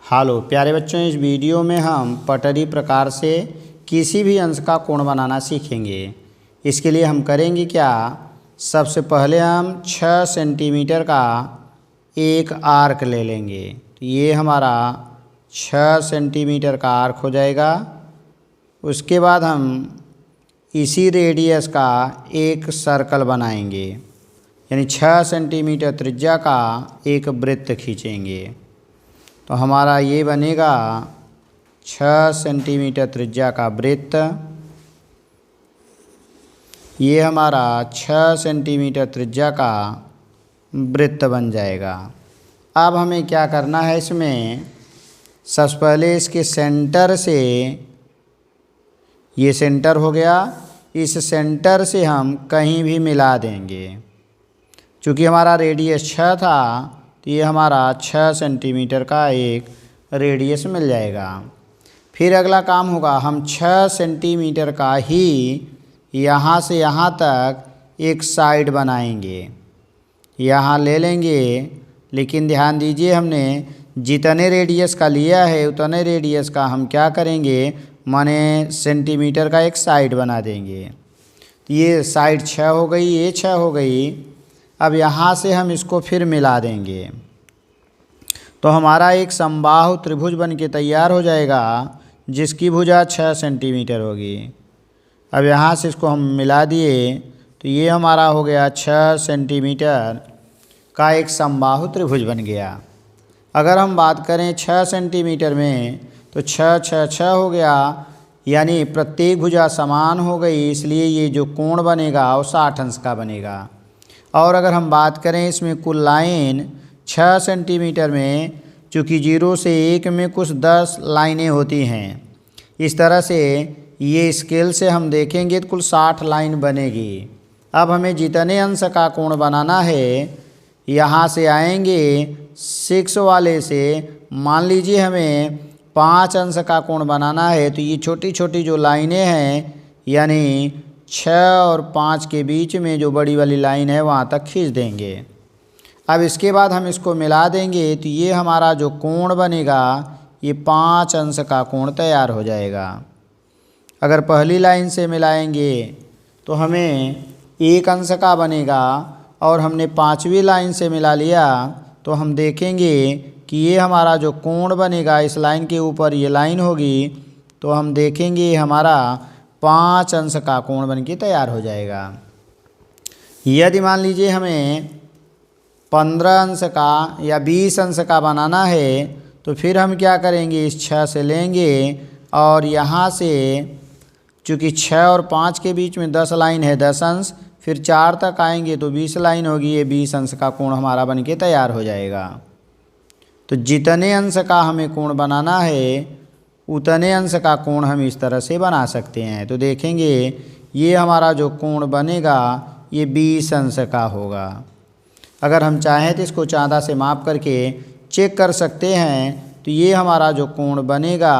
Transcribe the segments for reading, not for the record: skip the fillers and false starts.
हालो प्यारे बच्चों, इस वीडियो में हम पटरी प्रकार से किसी भी अंश का कोण बनाना सीखेंगे। इसके लिए हम करेंगे क्या, सबसे पहले हम 6 सेंटीमीटर का एक आर्क ले लेंगे। तो ये हमारा 6 सेंटीमीटर का आर्क हो जाएगा। उसके बाद हम इसी रेडियस का एक सर्कल बनाएंगे, यानी 6 सेंटीमीटर त्रिज्या का एक वृत्त खींचेंगे। तो हमारा ये बनेगा 6 सेंटीमीटर त्रिज्या का वृत्त। ये हमारा 6 सेंटीमीटर त्रिज्या का वृत्त बन जाएगा। अब हमें क्या करना है, इसमें सबसे पहले इसके सेंटर से, ये सेंटर हो गया, इस सेंटर से हम कहीं भी मिला देंगे। चूँकि हमारा रेडियस 6 था तो ये हमारा 6 सेंटीमीटर का एक रेडियस मिल जाएगा। फिर अगला काम होगा, हम 6 सेंटीमीटर का ही यहाँ से यहाँ तक एक साइड बनाएंगे। यहाँ ले लेंगे, लेकिन ध्यान दीजिए हमने जितने रेडियस का लिया है उतने रेडियस का हम क्या करेंगे, माने सेंटीमीटर का एक साइड बना देंगे। ये साइड 6 हो गई, ये 6 हो गई। अब यहाँ से हम इसको फिर मिला देंगे तो हमारा एक समबाहु त्रिभुज बन के तैयार हो जाएगा, जिसकी भुजा 6 सेंटीमीटर होगी। अब यहाँ से इसको हम मिला दिए तो ये हमारा हो गया 6 सेंटीमीटर का एक समबाहु त्रिभुज बन गया। अगर हम बात करें 6 सेंटीमीटर में तो 6 6 6 हो गया, यानी प्रत्येक भुजा समान हो गई, इसलिए ये जो कोण बनेगा वो 60 अंश का बनेगा। और अगर हम बात करें इसमें कुल लाइन 6 सेंटीमीटर में, चूँकि 0 से 1 में कुछ 10 लाइनें होती हैं, इस तरह से ये स्केल से हम देखेंगे तो कुल 60 लाइन बनेगी। अब हमें जितने अंश का कोण बनाना है, यहाँ से आएंगे 6 वाले से, मान लीजिए हमें 5 अंश का कोण बनाना है, तो ये छोटी छोटी जो लाइनें हैं, यानी 6 और 5 के बीच में जो बड़ी वाली लाइन है वहाँ तक खींच देंगे। अब इसके बाद हम इसको मिला देंगे तो ये हमारा जो कोण बनेगा ये 5 अंश का कोण तैयार हो जाएगा। अगर पहली लाइन से मिलाएंगे तो हमें 1 अंश का बनेगा, और हमने 5वीं लाइन से मिला लिया तो हम देखेंगे कि ये हमारा जो कोण बनेगा, इस लाइन के ऊपर ये लाइन होगी, तो हम देखेंगे हमारा 5 अंश का कोण बन के तैयार हो जाएगा। यदि मान लीजिए हमें 15 अंश का या 20 अंश का बनाना है, तो फिर हम क्या करेंगे, इस 6 से लेंगे और यहाँ से, चूँकि 6 और 5 के बीच में 10 लाइन है, 10 अंश, फिर 4 तक आएंगे तो 20 लाइन होगी, ये 20 अंश का कोण हमारा बन के तैयार हो जाएगा। तो जितने अंश का हमें कोण बनाना है उतने अंश का कोण हम इस तरह से बना सकते हैं। तो देखेंगे ये हमारा जो कोण बनेगा ये 20 अंश का होगा। अगर हम चाहें तो इसको चाँदा से माप करके चेक कर सकते हैं। तो ये हमारा जो कोण बनेगा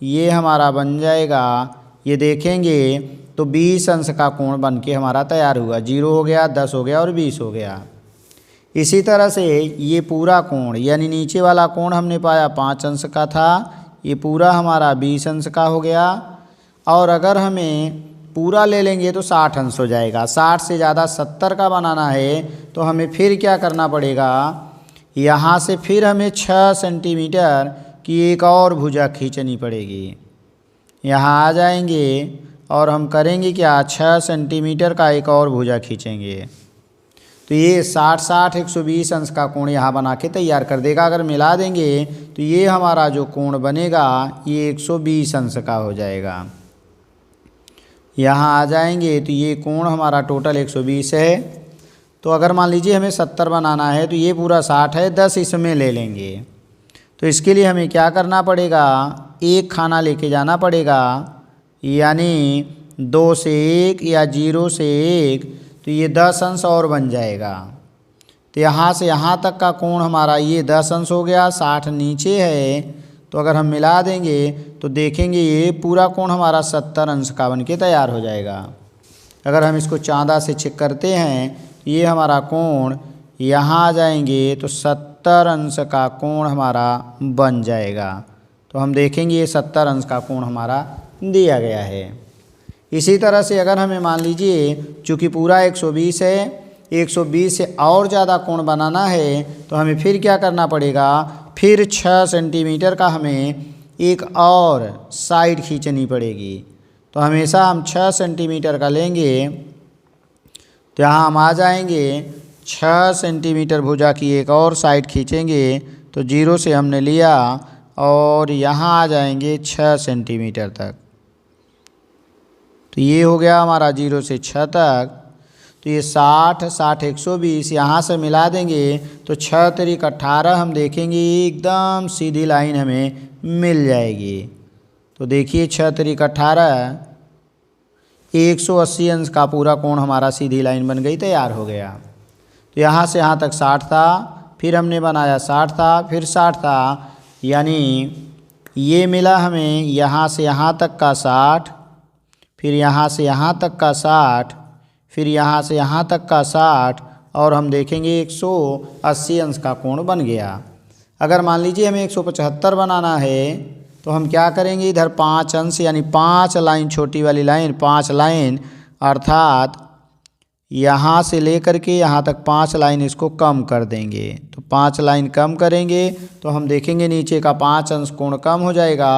ये हमारा बन जाएगा, ये देखेंगे तो 20 अंश का कोण बन के हमारा तैयार हुआ। 0 हो गया, 10 हो गया और 20 हो गया। इसी तरह से ये पूरा कोण, यानी नीचे वाला कोण हमने पाया 5 अंश का था, ये पूरा हमारा 20 अंश का हो गया। और अगर हमें पूरा ले लेंगे तो 60 अंश हो जाएगा। 60 से ज़्यादा 70 का बनाना है तो हमें फिर क्या करना पड़ेगा, यहाँ से फिर हमें 6 सेंटीमीटर की एक और भुजा खींचनी पड़ेगी। यहाँ आ जाएंगे और हम करेंगे क्या, 6 सेंटीमीटर का एक और भुजा खींचेंगे। तो ये 60 60 120 अंश का कोण यहाँ बना के तैयार कर देगा। अगर मिला देंगे तो ये हमारा जो कोण बनेगा ये 120 अंश का हो जाएगा। यहाँ आ जाएंगे तो ये कोण हमारा टोटल 120 है। तो अगर मान लीजिए हमें 70 बनाना है तो ये पूरा 60 है, 10 इसमें ले लेंगे। तो इसके लिए हमें क्या करना पड़ेगा, एक खाना लेके जाना पड़ेगा, यानी 2 से 1 या 0 से 1, तो ये 10 अंश और बन जाएगा। तो यहाँ से यहाँ तक का कोण हमारा ये 10 अंश हो गया, 60 नीचे है। तो अगर हम मिला देंगे तो देखेंगे ये पूरा कोण हमारा 70 अंश का बन के तैयार हो जाएगा। अगर हम इसको चाँदा से चेक करते हैं, ये हमारा कोण यहाँ आ जाएंगे तो 70 अंश का कोण हमारा बन जाएगा। तो हम देखेंगे ये 70 अंश का कोण हमारा दिया गया है। इसी तरह से अगर हमें मान लीजिए चूँकि पूरा 120 है, 120 से और ज़्यादा कोण बनाना है तो हमें फिर क्या करना पड़ेगा, फिर 6 सेंटीमीटर का हमें एक और साइड खींचनी पड़ेगी। तो हमेशा हम 6 सेंटीमीटर का लेंगे तो यहाँ हम आ जाएंगे 6 सेंटीमीटर भुजा की एक और साइड खींचेंगे तो 0 से हमने लिया और यहाँ आ जाएंगे 6 सेंटीमीटर तक। तो ये हो गया हमारा 0 से 6 तक। तो ये 60 60 120 यहाँ से मिला देंगे तो 6 तिरिक 18 हम देखेंगे एकदम सीधी लाइन हमें मिल जाएगी। तो देखिए 6 तिरिक 18 180 अंश का पूरा कोण हमारा सीधी लाइन बन गई, तैयार हो गया। तो यहाँ से यहाँ तक 60 था, फिर हमने बनाया 60 था, फिर 60 था, यानी ये मिला हमें यहाँ से यहाँ तक का 60, फिर यहाँ से यहाँ तक का 60, फिर यहाँ से यहाँ तक का 60 और हम देखेंगे 180 अंश का कोण बन गया। अगर मान लीजिए हमें 175 बनाना है तो हम क्या करेंगे, इधर 5 अंश यानी 5 लाइन, छोटी वाली लाइन 5 लाइन, अर्थात यहाँ से लेकर के यहाँ तक 5 लाइन इसको कम कर देंगे। तो 5 लाइन कम करेंगे तो हम देखेंगे नीचे का 5 अंश कोण कम हो जाएगा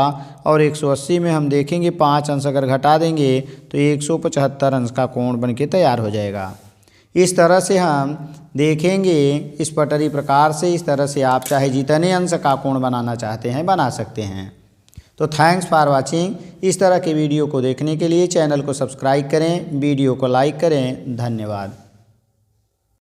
और 180 में हम देखेंगे 5 अंश अगर घटा देंगे तो 175 अंश का कोण बन के तैयार हो जाएगा। इस तरह से हम देखेंगे इस पटरी प्रकार से। इस तरह से आप चाहे जितने अंश का कोण बनाना चाहते हैं बना सकते हैं। तो थैंक्स फॉर वाचिंग। इस तरह के वीडियो को देखने के लिए चैनल को सब्सक्राइब करें, वीडियो को लाइक करें। धन्यवाद।